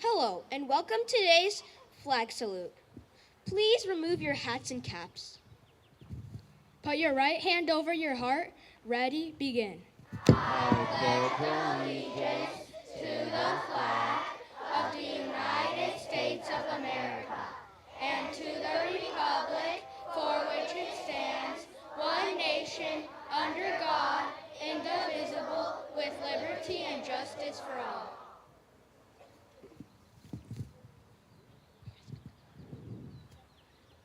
Hello, and welcome to today's flag salute. Please remove your hats and caps. Put your right hand over your heart. Ready, begin. I pledge allegiance to the flag of the United States of America and to the republic for which it stands, one nation, under God, indivisible, with liberty and justice for all.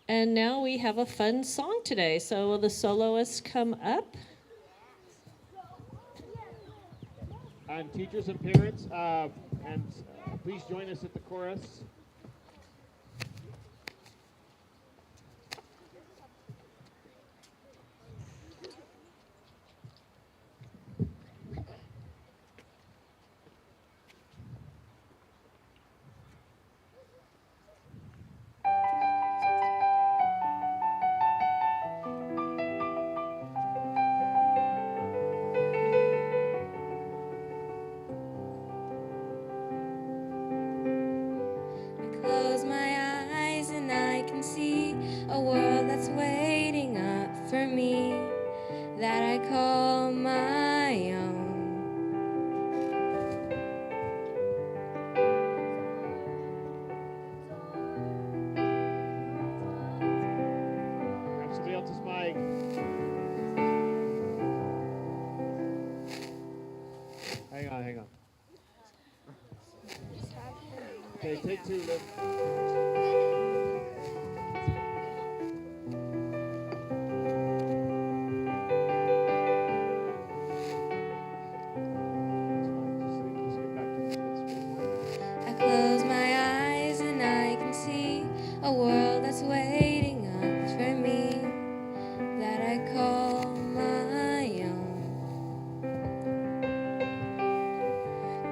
And now we have a fun song today. So will the soloists come up? And teachers and parents, please join us at the chorus. Close my eyes and I can see a world that's waiting up for me that I call my own. Grab somebody else's mic. Hang on. Okay, take two, Liv. I close my eyes and I can see a world that's waiting up for me that I call my own.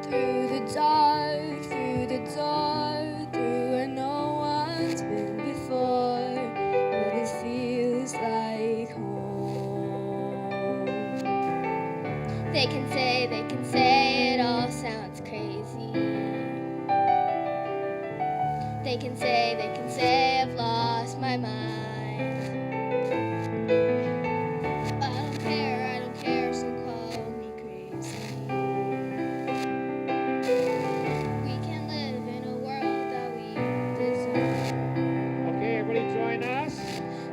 Through the dark, through the door, through where no one's been before, but it feels like home. They can say it all sounds crazy. They can say I've lost my mind. I don't care, so call me crazy. We can live in a world that we deserve. Okay, everybody join us.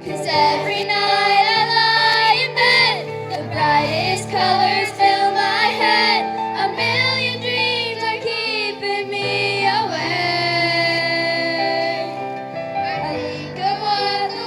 'Cause every night I lie in bed, the brightest colors fill my head. A million dreams are keeping me awake. I think of what the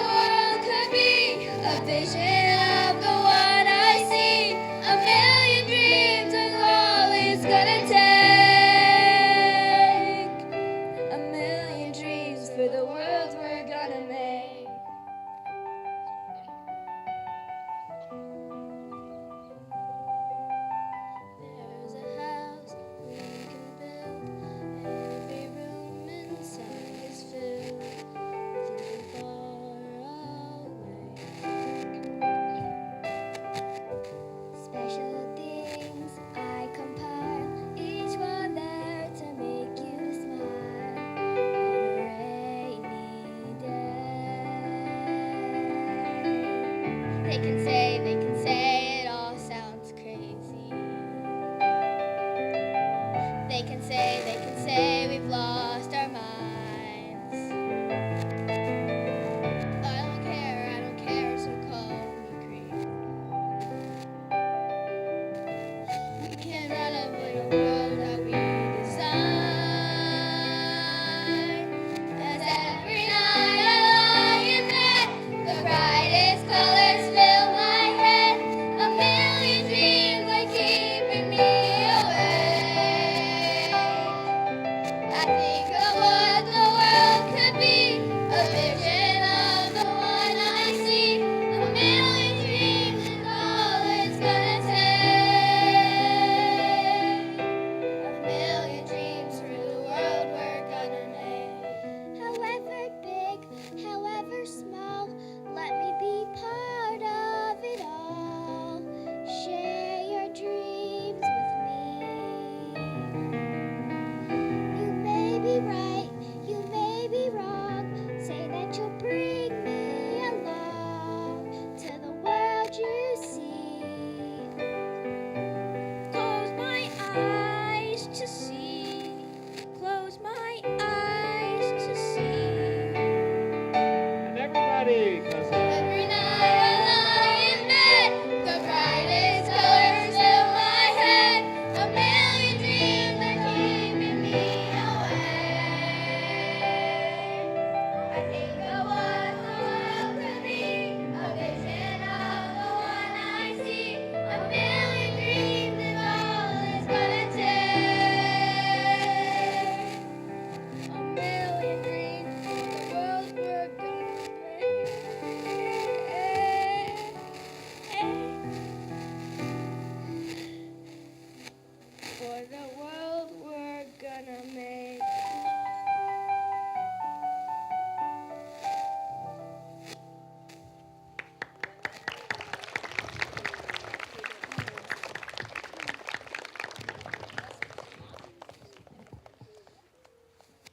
for the world we're gonna make.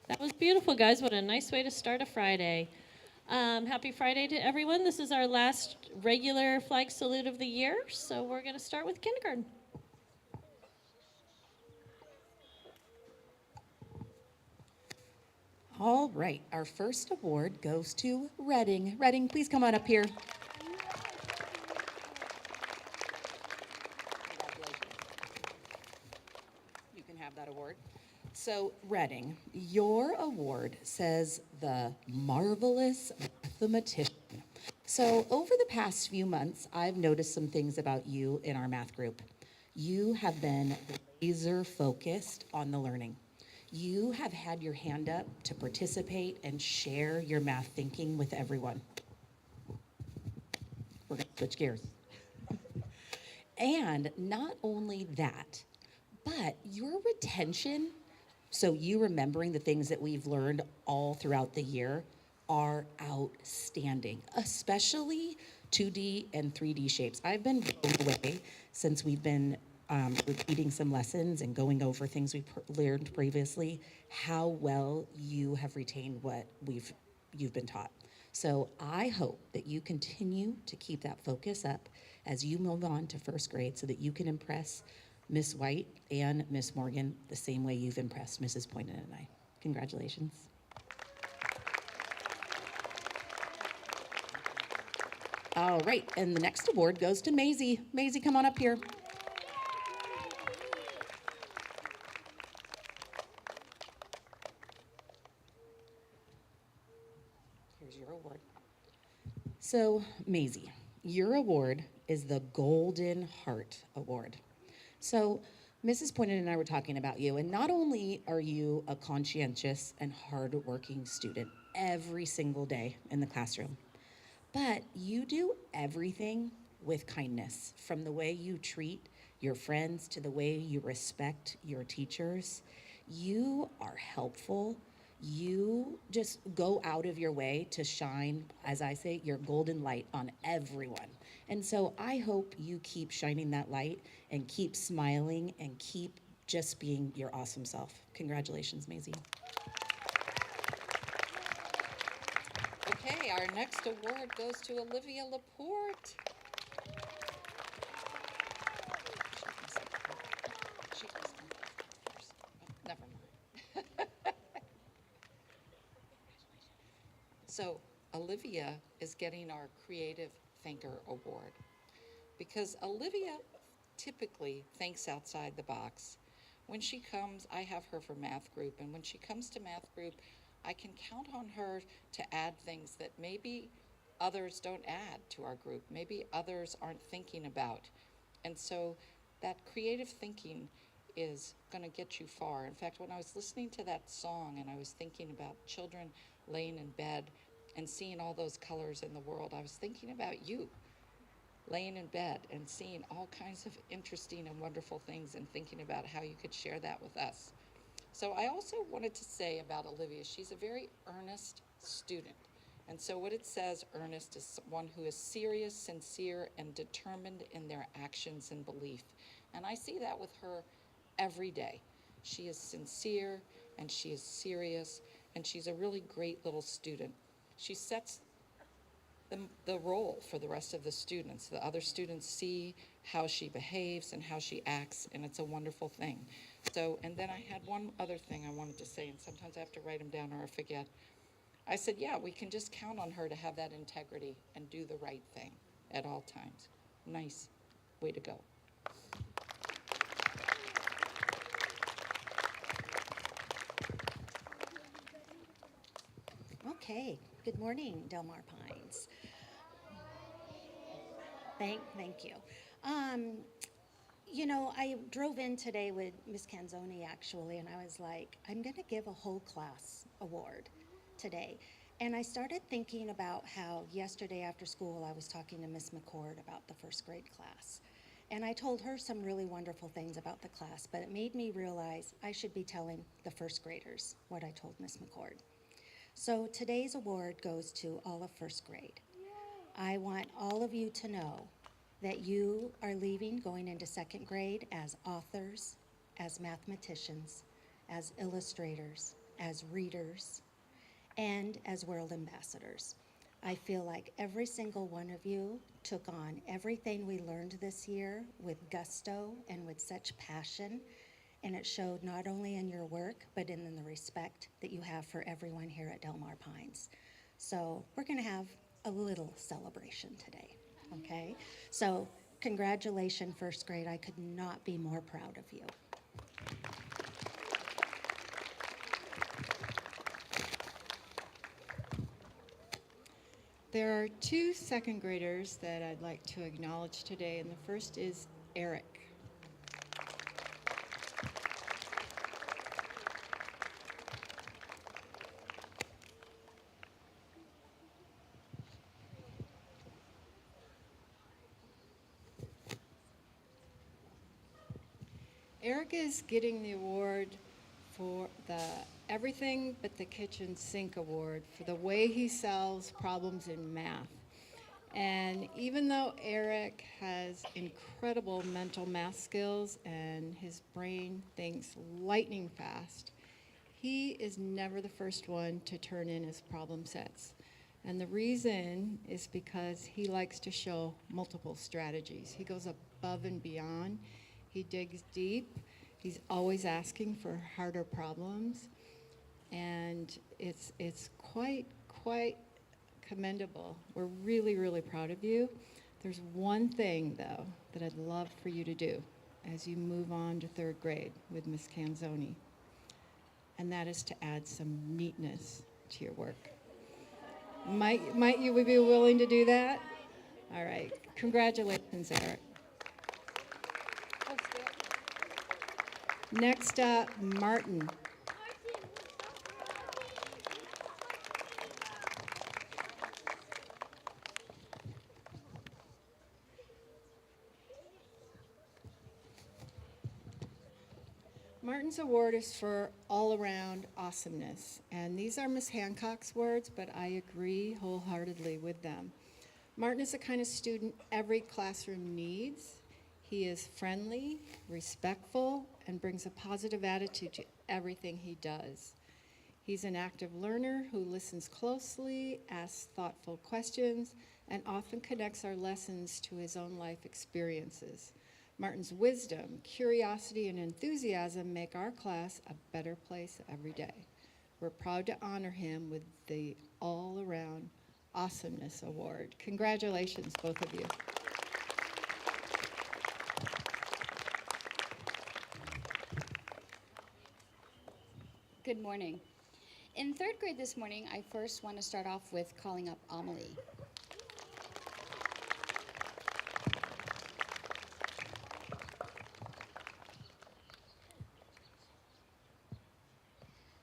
That was beautiful, guys. What a nice way to start a Friday. Happy Friday to everyone. This is our last regular flag salute of the year, so we're going to start with kindergarten. All right, our first award goes to Reading. Reading, please come on up here. You can have that award. So, Reading, your award says the marvelous mathematician. So, over the past few months, I've noticed some things about you in our math group. You have been laser focused on the learning. You have had your hand up to participate and share your math thinking with everyone. We're going to switch gears. And not only that, but your retention, so you remembering the things that we've learned all throughout the year, are outstanding, especially 2D and 3D shapes. I've been blown away since we've been repeating some lessons and going over things we learned previously, how well you have retained what you've been taught. So I hope that you continue to keep that focus up as you move on to first grade so that you can impress Miss White and Miss Morgan the same way you've impressed Mrs. Poynton and I. Congratulations. All right, and the next award goes to Maisie. Maisie, come on up here. Here's your award. So, Maisie, your award is the Golden Heart Award. So, Mrs. Poynton and I were talking about you, and not only are you a conscientious and hardworking student every single day in the classroom, but you do everything with kindness, from the way you treat your friends to the way you respect your teachers. You are helpful. You just go out of your way to shine, as I say, your golden light on everyone. And so I hope you keep shining that light and keep smiling and keep just being your awesome self. Congratulations, Maisie. Okay, our next award goes to Olivia Laporte. Never mind. So Olivia is getting our Creative Thinker Award because Olivia typically thinks outside the box. When she comes, I have her for math group, and when she comes to math group, I can count on her to add things that maybe others don't add to our group, maybe others aren't thinking about. And so that creative thinking is going to get you far. In fact, when I was listening to that song and I was thinking about children laying in bed and seeing all those colors in the world, I was thinking about you laying in bed and seeing all kinds of interesting and wonderful things and thinking about how you could share that with us. So I also wanted to say about Olivia, she's a very earnest student. And so what it says, earnest, is one who is serious, sincere, and determined in their actions and belief. And I see that with her every day. She is sincere and she is serious, and she's a really great little student. She sets the role for the rest of the students. The other students see how she behaves and how she acts, and it's a wonderful thing. So, and then I had one other thing I wanted to say, and sometimes I have to write them down or I forget. I said, yeah, we can just count on her to have that integrity and do the right thing at all times. Nice. Way to go. Okay, good morning, Del Mar Pines. Thank you. I drove in today with Miss Canzoni actually, and I was like, I'm going to give a whole class award today. And I started thinking about how yesterday after school I was talking to Miss McCord about the first grade class. And I told her some really wonderful things about the class, but it made me realize I should be telling the first graders what I told Miss McCord. So today's award goes to all of first grade. I want all of you to know that you are leaving, going into second grade as authors, as mathematicians, as illustrators, as readers, and as world ambassadors. I feel like every single one of you took on everything we learned this year with gusto and with such passion, and it showed not only in your work, but in the respect that you have for everyone here at Del Mar Pines. So we're gonna have a little celebration today, okay? So congratulations, first grade. I could not be more proud of you. There are two second graders that I'd like to acknowledge today, and the first is Eric. Eric is getting the award for the Everything But the Kitchen Sink Award for the way he solves problems in math. And even though Eric has incredible mental math skills and his brain thinks lightning fast, he is never the first one to turn in his problem sets. And the reason is because he likes to show multiple strategies. He goes above and beyond. He digs deep. He's always asking for harder problems. And it's quite commendable. We're really, really proud of you. There's one thing, though, that I'd love for you to do as you move on to third grade with Miss Canzoni, and that is to add some neatness to your work. Might you be willing to do that? All right. Congratulations, Eric. Next up, Martin. Martin's award is for all-around awesomeness, and these are Miss Hancock's words, but I agree wholeheartedly with them. Martin is the kind of student every classroom needs. He is friendly, respectful, and brings a positive attitude to everything he does. He's an active learner who listens closely, asks thoughtful questions, and often connects our lessons to his own life experiences. Martin's wisdom, curiosity, and enthusiasm make our class a better place every day. We're proud to honor him with the All-Around Awesomeness Award. Congratulations, both of you. Good morning. In third grade this morning, I first want to start off with calling up Amelie.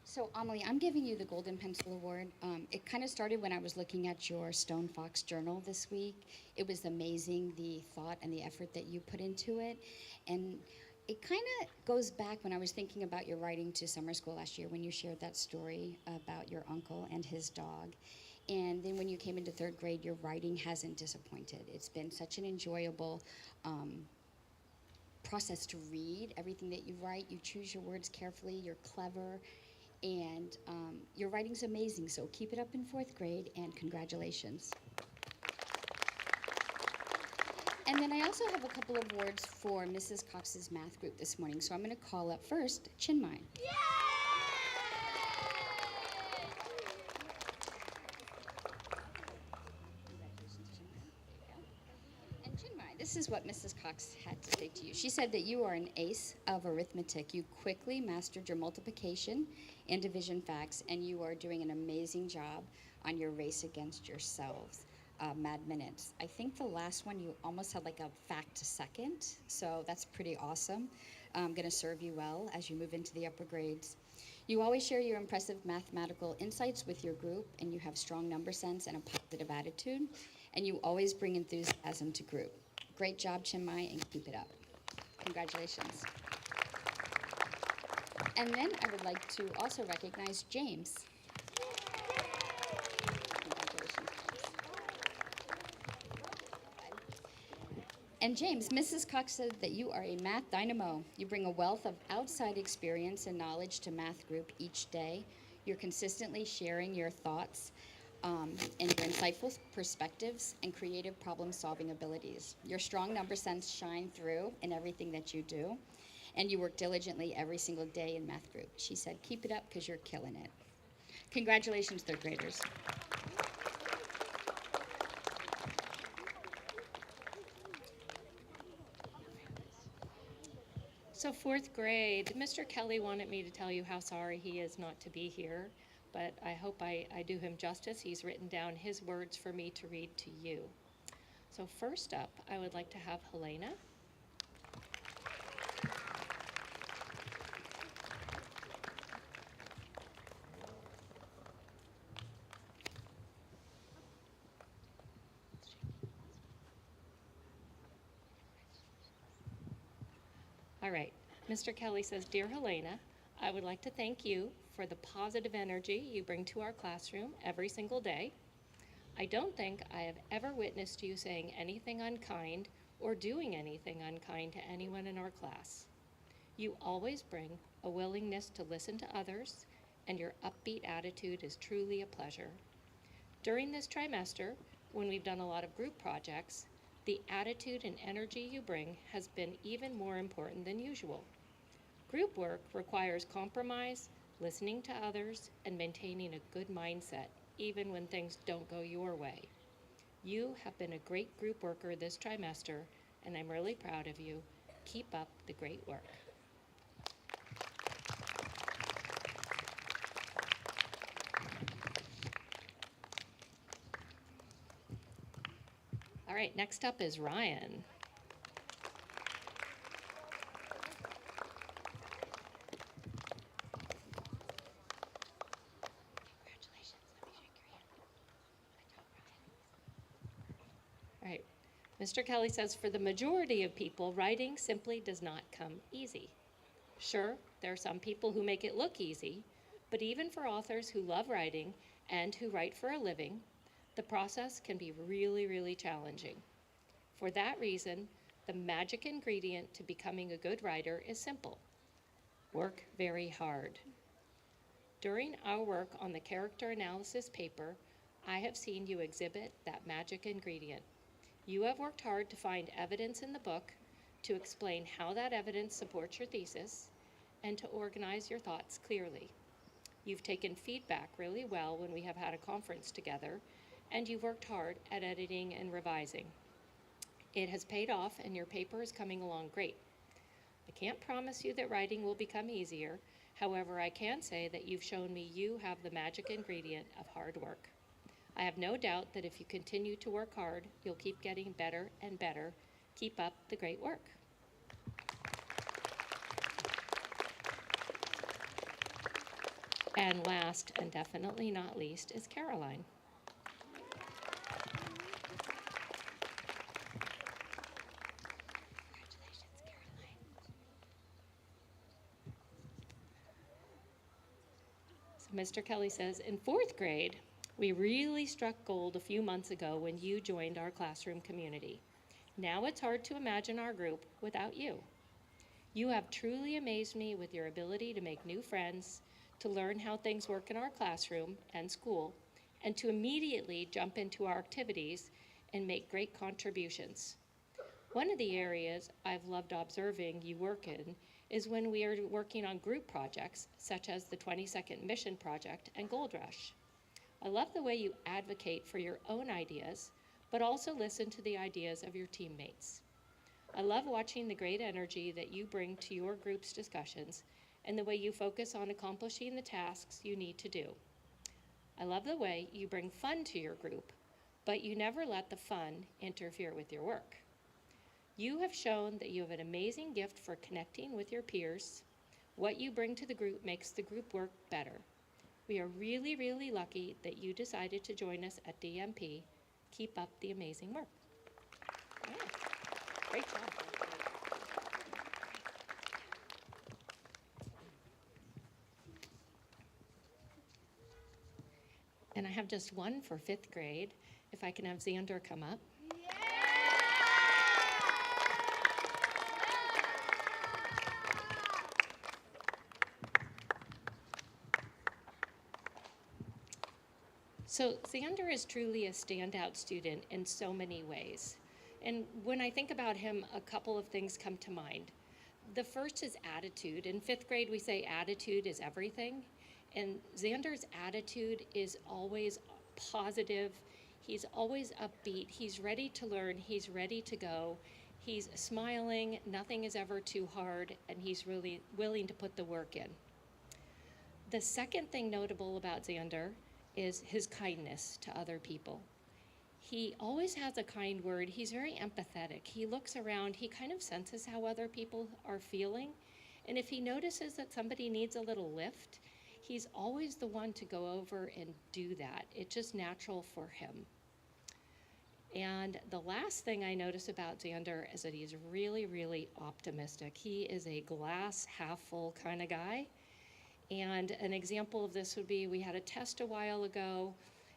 So Amelie, I'm giving you the Golden Pencil Award. It kind of started when I was looking at your Stone Fox journal this week. It was amazing, the thought and the effort that you put into it. And it kind of goes back when I was thinking about your writing to summer school last year when you shared that story about your uncle and his dog. And then when you came into third grade, your writing hasn't disappointed. It's been such an enjoyable process to read everything that you write. You choose your words carefully, you're clever, and your writing's amazing. So keep it up in fourth grade, and congratulations. And then I also have a couple of awards for Mrs. Cox's math group this morning. So I'm going to call up first Chinmay. And Chinmay, this is what Mrs. Cox had to say to you. She said that you are an ace of arithmetic. You quickly mastered your multiplication and division facts, and you are doing an amazing job on your race against yourselves. Mad Minutes. I think the last one you almost had like a fact to second, so that's pretty awesome. Going to serve you well as you move into the upper grades. You always share your impressive mathematical insights with your group, and you have strong number sense and a positive attitude, and you always bring enthusiasm to group. Great job, Chinmay, and keep it up. Congratulations. And then I would like to also recognize James. Congratulations, James. And James, Mrs. Cox said that you are a math dynamo. You bring a wealth of outside experience and knowledge to math group each day. You're consistently sharing your thoughts and your insightful perspectives and creative problem-solving abilities. Your strong number sense shine through in everything that you do, and you work diligently every single day in math group. She said, keep it up because you're killing it. Congratulations, third graders. So fourth grade, Mr. Kelly wanted me to tell you how sorry he is not to be here, but I hope I do him justice. He's written down his words for me to read to you. So first up, I would like to have Helena. All right, Mr. Kelly says, Dear Helena, I would like to thank you for the positive energy you bring to our classroom every single day. I don't think I have ever witnessed you saying anything unkind or doing anything unkind to anyone in our class. You always bring a willingness to listen to others, and your upbeat attitude is truly a pleasure. During this trimester, when we've done a lot of group projects, the attitude and energy you bring has been even more important than usual. Group work requires compromise, listening to others, and maintaining a good mindset, even when things don't go your way. You have been a great group worker this trimester, and I'm really proud of you. Keep up the great work. All right, next up is Ryan. All right, Mr. Kelly says, for the majority of people, writing simply does not come easy. Sure, there are some people who make it look easy, but even for authors who love writing and who write for a living, the process can be really, really challenging. For that reason, the magic ingredient to becoming a good writer is simple. Work very hard. During our work on the character analysis paper, I have seen you exhibit that magic ingredient. You have worked hard to find evidence in the book, to explain how that evidence supports your thesis, and to organize your thoughts clearly. You've taken feedback really well when we have had a conference together, and you've worked hard at editing and revising. It has paid off, and your paper is coming along great. I can't promise you that writing will become easier. However, I can say that you've shown me you have the magic ingredient of hard work. I have no doubt that if you continue to work hard, you'll keep getting better and better. Keep up the great work. And last, and definitely not least, is Caroline. Mr. Kelly says, in fourth grade, we really struck gold a few months ago when you joined our classroom community. Now it's hard to imagine our group without you. You have truly amazed me with your ability to make new friends, to learn how things work in our classroom and school, and to immediately jump into our activities and make great contributions. One of the areas I've loved observing you work in is when we are working on group projects, such as the 22nd Mission Project and Gold Rush. I love the way you advocate for your own ideas, but also listen to the ideas of your teammates. I love watching the great energy that you bring to your group's discussions and the way you focus on accomplishing the tasks you need to do. I love the way you bring fun to your group, but you never let the fun interfere with your work. You have shown that you have an amazing gift for connecting with your peers. What you bring to the group makes the group work better. We are really, really lucky that you decided to join us at DMP. Keep up the amazing work. Yeah. Great job. And I have just one for 5th grade. If I can have Xander come up. So Xander is truly a standout student in so many ways. And when I think about him, a couple of things come to mind. The first is attitude. In 5th grade, we say attitude is everything. And Xander's attitude is always positive. He's always upbeat. He's ready to learn. He's ready to go. He's smiling. Nothing is ever too hard. And he's really willing to put the work in. The second thing notable about Xander is his kindness to other people. He always has a kind word. He's very empathetic. He looks around, he kind of senses how other people are feeling. And if he notices that somebody needs a little lift, he's always the one to go over and do that. It's just natural for him. And the last thing I notice about Xander is that he's really, really optimistic. He is a glass half full kind of guy. And an example of this would be, we had a test a while ago,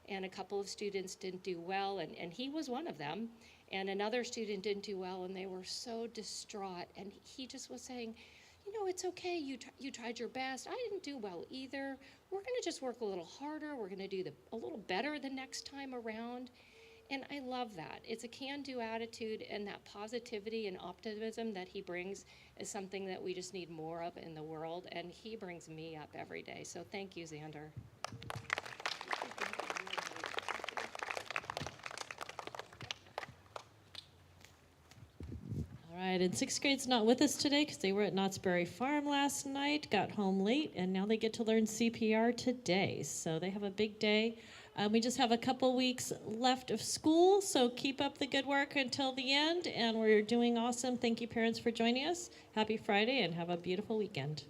and a couple of students didn't do well, and he was one of them. And another student didn't do well, and they were so distraught. And he just was saying, you know, it's okay, you tried your best. I didn't do well either. We're gonna just work a little harder. We're gonna do a little better the next time around. And I love that. It's a can-do attitude, and that positivity and optimism that he brings is something that we just need more of in the world, and he brings me up every day. So thank you, Xander. All right, and 6th grade's not with us today because they were at Knott's Berry Farm last night, got home late, and now they get to learn CPR today. So they have a big day. We just have a couple weeks left of school, so keep up the good work until the end, and we're doing awesome. Thank you, parents, for joining us. Happy Friday, and have a beautiful weekend.